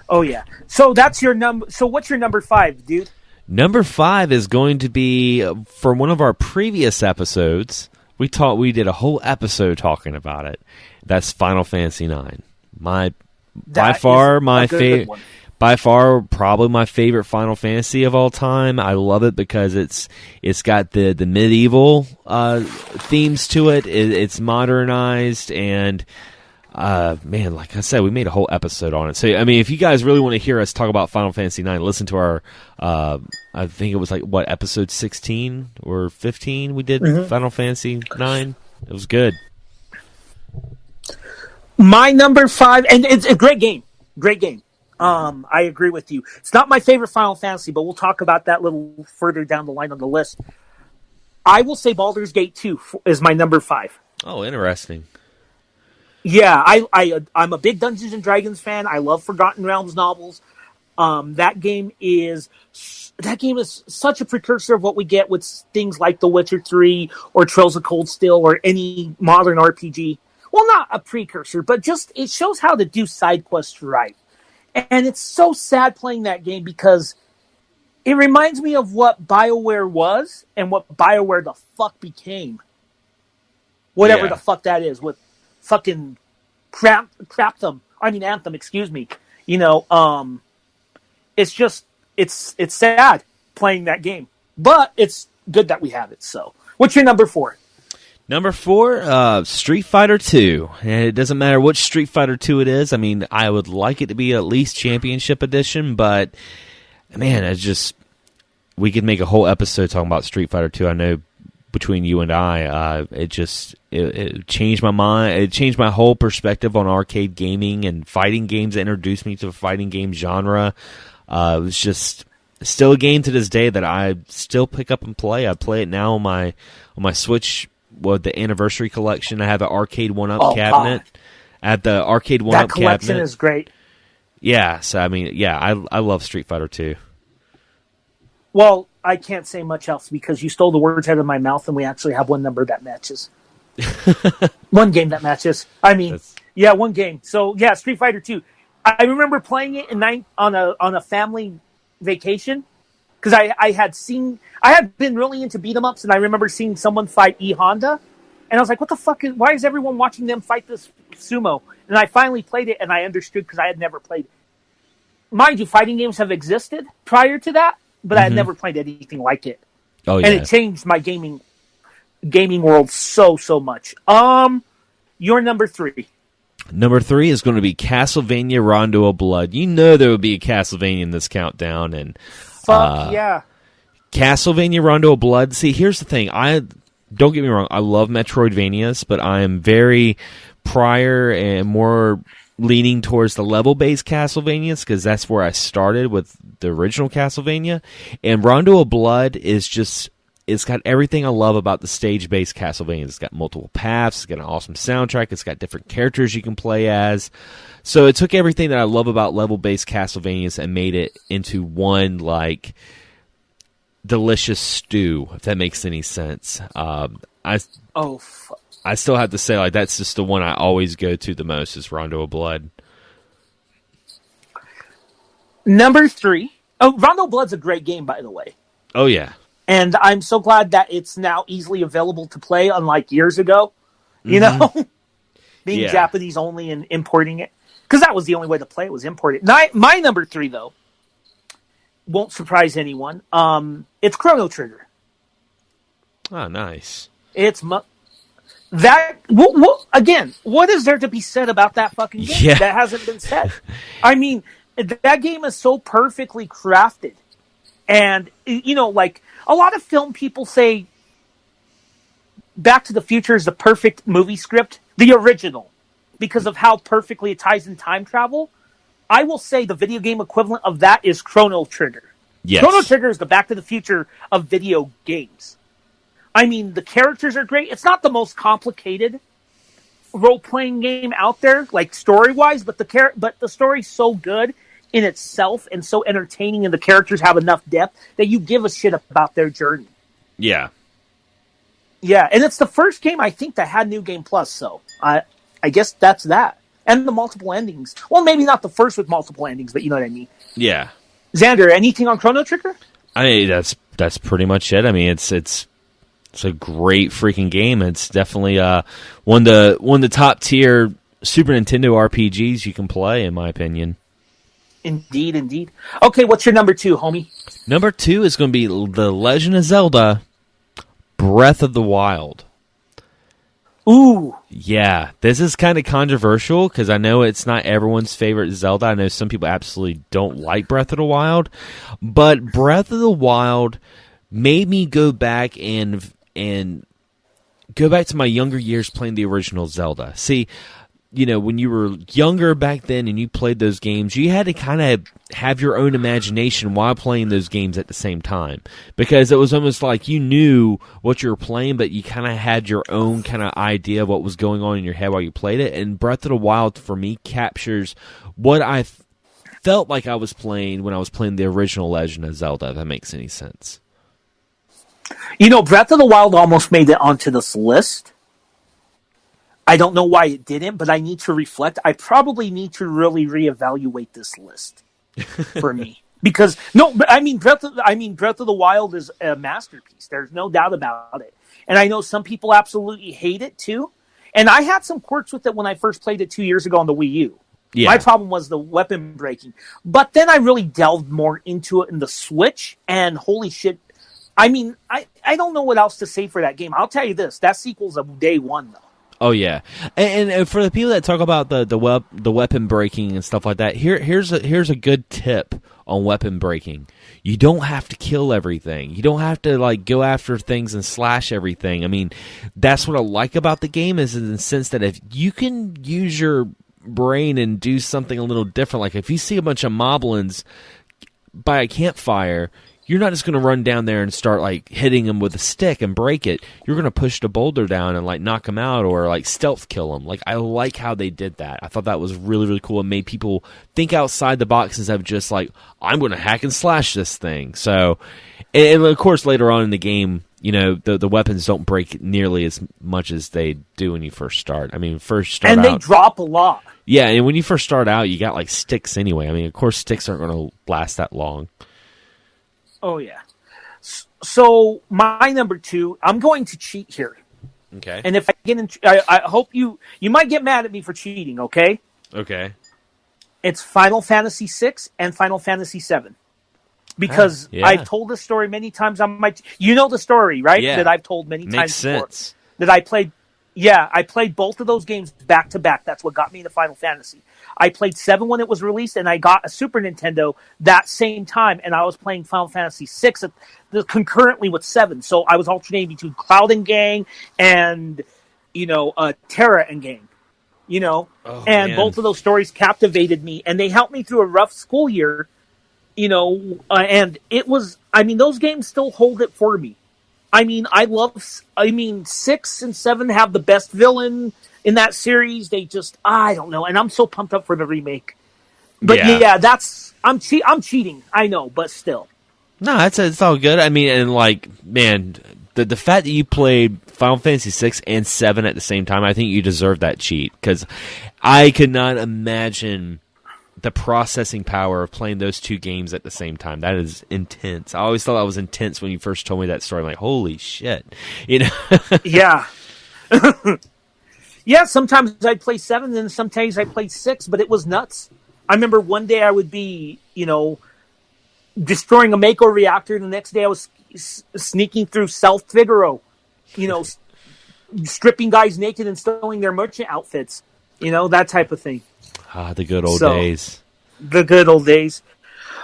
Oh yeah. So that's your number. So what's your number 5, dude? Number 5 is going to be from one of our previous episodes. We did a whole episode talking about it. That's Final Fantasy IX. By far probably my favorite Final Fantasy of all time. I love it because it's got the medieval themes to it. It's modernized and man, like I said, we made a whole episode on it. So, I mean, if you guys really want to hear us talk about Final Fantasy IX, listen to our, I think it was episode 16 or 15 we did Final Fantasy IX. It was good. My number 5, and it's a great game. Great game. I agree with you. It's not my favorite Final Fantasy, but we'll talk about that a little further down the line on the list. I will say Baldur's Gate 2 is my number 5. Oh, interesting. Yeah, I'm a big Dungeons and Dragons fan. I love Forgotten Realms novels. That game is such a precursor of what we get with things like The Witcher 3 or Trails of Cold Steel or any modern RPG. Well, not a precursor, but just it shows how to do side quests right. And it's so sad playing that game because it reminds me of what BioWare was and what BioWare the fuck became. Whatever the fuck that is with fucking Anthem, excuse me. It's just, it's sad playing that game. But it's good that we have it, so. What's your number 4? Number 4, Street Fighter 2. And it doesn't matter which Street Fighter 2 it is. I mean, I would like it to be at least Championship Edition, but, man, we could make a whole episode talking about Street Fighter 2. I know between you and I, it changed my mind. It changed my whole perspective on arcade gaming and fighting games. It introduced me to the fighting game genre. It was just still a game to this day that I still pick up and play. I play it now on my Switch with the Anniversary Collection. I have an Arcade 1-Up cabinet. God. At the Arcade 1-Up cabinet. That collection is great. Yeah, so I mean, yeah, I love Street Fighter 2. Well, I can't say much else because you stole the words out of my mouth, and we actually have one number that matches. One game that matches. I mean, one game. So, yeah, Street Fighter 2. I remember playing it on a family vacation because I had been really into beat 'em ups, and I remember seeing someone fight E Honda, and I was like, "What the fuck why is everyone watching them fight this sumo?" And I finally played it, and I understood because I had never played it. Mind you, fighting games have existed prior to that, but I had never played anything like it. Oh yeah, and it changed my gaming world so much. Your number 3. Number 3 is going to be Castlevania Rondo of Blood. You know there would be a Castlevania in this countdown, and yeah, Castlevania Rondo of Blood. See, here's the thing. Don't get me wrong. I love Metroidvanias, but I am very prior and more leaning towards the level-based Castlevanias because that's where I started with the original Castlevania. And Rondo of Blood is just, it's got everything I love about the stage-based Castlevania. It's got multiple paths, it's got an awesome soundtrack, it's got different characters you can play as. So it took everything that I love about level-based Castlevanias and made it into one, like, delicious stew, if that makes any sense. I still have to say, like, that's just the one I always go to the most is Rondo of Blood. Number 3. Oh, Rondo of Blood's a great game, by the way. Oh, yeah. And I'm so glad that it's now easily available to play, unlike years ago. You know? Being Japanese only and importing it. Because that was the only way to play it, was imported. My number 3, though, won't surprise anyone. It's Chrono Trigger. Oh, nice. It's... again, what is there to be said about that fucking game that hasn't been said? I mean, that game is so perfectly crafted. And, like, a lot of film people say Back to the Future is the perfect movie script. The original. because of how perfectly it ties in time travel. I will say the video game equivalent of that is Chrono Trigger. Yes. Chrono Trigger is the Back to the Future of video games. I mean, the characters are great. It's not the most complicated role-playing game out there, like story-wise, but the story's so good in itself and so entertaining, and the characters have enough depth that you give a shit about their journey. Yeah. Yeah, and it's the first game, I think, that had New Game Plus, so I guess that's that. And the multiple endings. Well, maybe not the first with multiple endings, but you know what I mean. Yeah. Xander, anything on Chrono Trigger? I mean, that's pretty much it. I mean, it's a great freaking game. It's definitely one of the top tier Super Nintendo RPGs you can play, in my opinion. Indeed. Okay, what's your number 2, homie? Number 2 is going to be The Legend of Zelda: Breath of the Wild. Ooh. Yeah, this is kind of controversial because I know it's not everyone's favorite Zelda. I know some people absolutely don't like Breath of the Wild, but Breath of the Wild made me go back and go back to my younger years playing the original Zelda. See, you know, when you were younger back then and you played those games, you had to kind of have your own imagination while playing those games at the same time. Because it was almost like you knew what you were playing, but you kind of had your own kind of idea of what was going on in your head while you played it. And Breath of the Wild, for me, captures what I felt like I was playing when I was playing the original Legend of Zelda, if that makes any sense. You know, Breath of the Wild almost made it onto this list. I don't know why it didn't, but I need to reflect. I probably need to really reevaluate this list for me. Because, Breath of the Wild is a masterpiece. There's no doubt about it. And I know some people absolutely hate it, too. And I had some quirks with it when I first played it 2 years ago on the Wii U. Yeah. My problem was the weapon breaking. But then I really delved more into it in the Switch, and holy shit. I mean, I don't know what else to say for that game. I'll tell you this. That sequel's a day one, though. Oh yeah, and for the people that talk about the weapon breaking and stuff like that, here's a good tip on weapon breaking. You don't have to kill everything. You don't have to like go after things and slash everything. I mean, that's what I like about the game is in the sense that if you can use your brain and do something a little different, like if you see a bunch of moblins by a campfire, you're not just going to run down there and start like hitting them with a stick and break it. You're going to push the boulder down and like knock them out or like stealth kill them. Like I like how they did that. I thought that was really, really cool and made people think outside the box instead of just like, I'm going to hack and slash this thing. So, and of course later on in the game, you know, the weapons don't break nearly as much as they do when you first start. I mean, and they drop a lot. Yeah, and when you first start out, you got like sticks anyway. I mean, of course sticks aren't going to last that long. Oh, yeah. So, my number 2, I'm going to cheat here. Okay. And if I get in, I hope you might get mad at me for cheating, okay? Okay. It's Final Fantasy VI and Final Fantasy VII. Because I've told this story many times on my... You know the story, right? Yeah. That I've told many times before. Makes sense. That I played... Yeah, I played both of those games back to back. That's what got me into Final Fantasy. I played 7 when it was released, and I got a Super Nintendo that same time, and I was playing Final Fantasy 6 concurrently with 7. So I was alternating between Cloud and Gang and, Terra and Gang. Both of those stories captivated me, and they helped me through a rough school year, and it was, those games still hold it for me. 6 and 7 have the best villain in that series. They just, I don't know. And I'm so pumped up for the remake. But I'm cheating. I know, but still. No, it's all good. I mean, and like, man, the fact that you played Final Fantasy 6 and 7 at the same time, I think you deserve that cheat. Because I could not imagine the processing power of playing those two games at the same time. That is intense. I always thought that was intense when you first told me that story. I'm like, holy shit. Yeah. Yeah, sometimes I'd play 7, and sometimes I played 6, but it was nuts. I remember one day I would be, destroying a Mako reactor, and the next day I was sneaking through South Figaro, stripping guys naked and stealing their merchant outfits, that type of thing. The good old days. The good old days.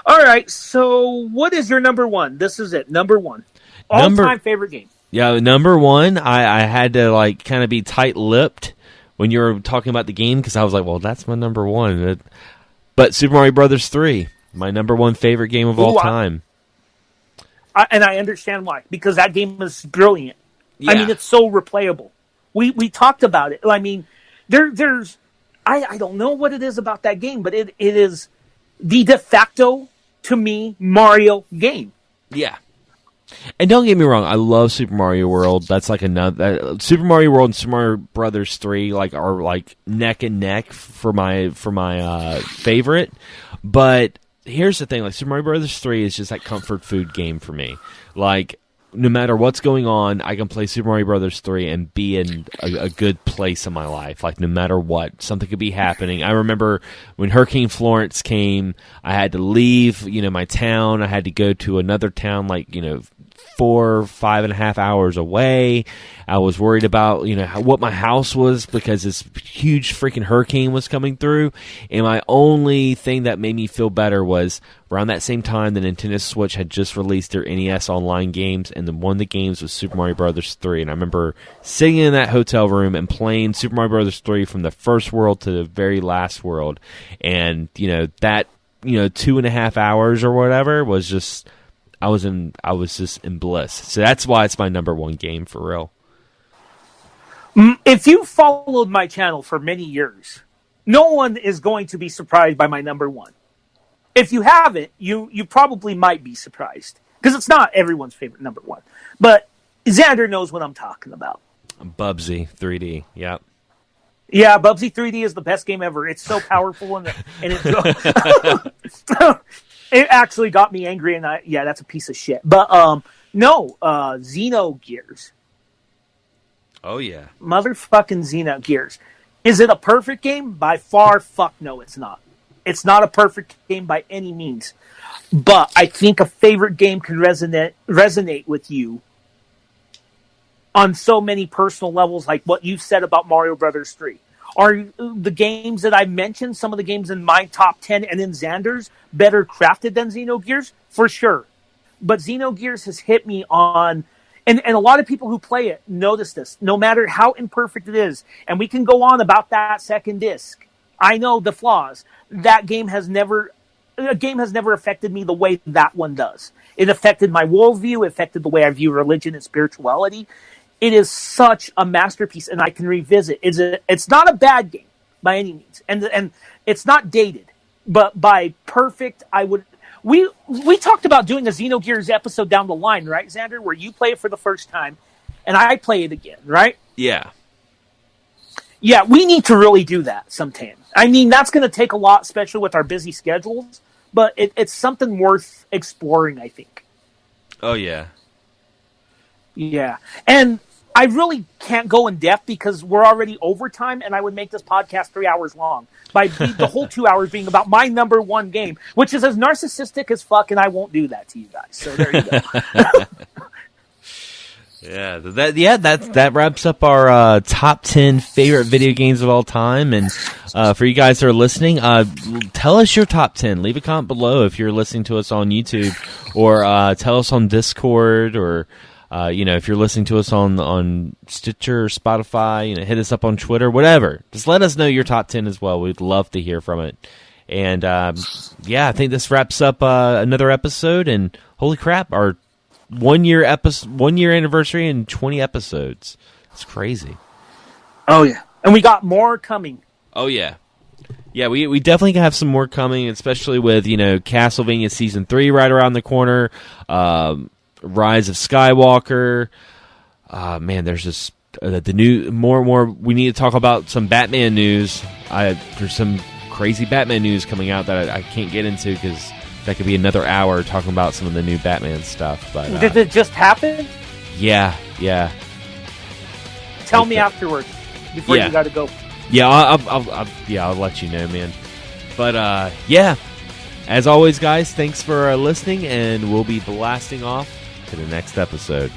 All right, so what is your number 1? This is it, number 1. All-time favorite game. Yeah, number 1, I had to, kind of be tight-lipped when you were talking about the game because I was like, well, that's my number one. But Super Mario Brothers 3, my number one favorite game of all time. And I understand why, because that game is brilliant. Yeah. I mean, it's so replayable. We talked about it. I mean, there's I don't know what it is about that game, but it is the de facto, to me, Mario game. Yeah. And don't get me wrong, I love Super Mario World. That's like another Super Mario World and Super Mario Brothers 3 are like neck and neck for my favorite. But here's the thing, like Super Mario Brothers 3 is just that comfort food game for me. Like no matter what's going on, I can play Super Mario Brothers 3 and be in a good place in my life. Like no matter what, something could be happening. I remember when Hurricane Florence came, I had to leave, my town. I had to go to another town, 4.5 hours away. I was worried about, what my house was because this huge freaking hurricane was coming through. And my only thing that made me feel better was around that same time, the Nintendo Switch had just released their NES online games, and one of the games was Super Mario Brothers 3. And I remember sitting in that hotel room and playing Super Mario Brothers 3 from the first world to the very last world. And, that, 2.5 hours or whatever was just... I was just in bliss. So that's why it's my number one game for real. If you followed my channel for many years, no one is going to be surprised by my number one. If you haven't, you probably might be surprised because it's not everyone's favorite number one. But Xander knows what I'm talking about. Bubsy 3D, yep. Yeah, Bubsy 3D is the best game ever. It's so powerful and it actually got me angry, and that's a piece of shit. But no, Xenogears. Oh yeah, motherfucking Xenogears. Is it a perfect game? By far, fuck no, it's not. It's not a perfect game by any means. But I think a favorite game can resonate with you on so many personal levels, like what you said about Mario Brothers 3. Are the games that I mentioned, some of the games in my top 10 and in Xander's, better crafted than Xenogears? For sure. But Xenogears has hit me on, and a lot of people who play it notice this, no matter how imperfect it is, and we can go on about that second disc. I know the flaws. A game has never affected me the way that one does. It affected my worldview, it affected the way I view religion and spirituality. It is such a masterpiece, and I can revisit. It's not a bad game by any means, and it's not dated. But by perfect, I would. We talked about doing a Xenogears episode down the line, right, Xander? Where you play it for the first time, and I play it again, right? Yeah. Yeah, we need to really do that sometime. I mean, that's going to take a lot, especially with our busy schedules. But it's something worth exploring, I think. Oh yeah. Yeah, and I really can't go in depth because we're already over time, and I would make this podcast 3 hours long by the whole 2 hours being about my number one game, which is as narcissistic as fuck, and I won't do that to you guys. So there you go. That wraps up our top 10 favorite video games of all time. And for you guys that are listening, tell us your top 10. Leave a comment below if you're listening to us on YouTube, or tell us on Discord, or if you're listening to us on Stitcher or Spotify, hit us up on Twitter, whatever. Just let us know your top 10 as well. We'd love to hear from it. And I think this wraps up another episode. And holy crap, our 1 year anniversary and 20 episodes. It's crazy. Oh yeah, and we got more coming. Oh yeah. Yeah, we definitely have some more coming, especially with Castlevania Season 3 right around the corner. Rise of Skywalker. Man, there's just the new more and more. We need to talk about some Batman news. There's some crazy Batman news coming out that I can't get into because that could be another hour talking about some of the new Batman stuff. But did it just happen? Yeah. Tell me afterwards before you got to go. Yeah, I'll let you know, man. But as always, guys, thanks for listening, and we'll be blasting off to the next episode.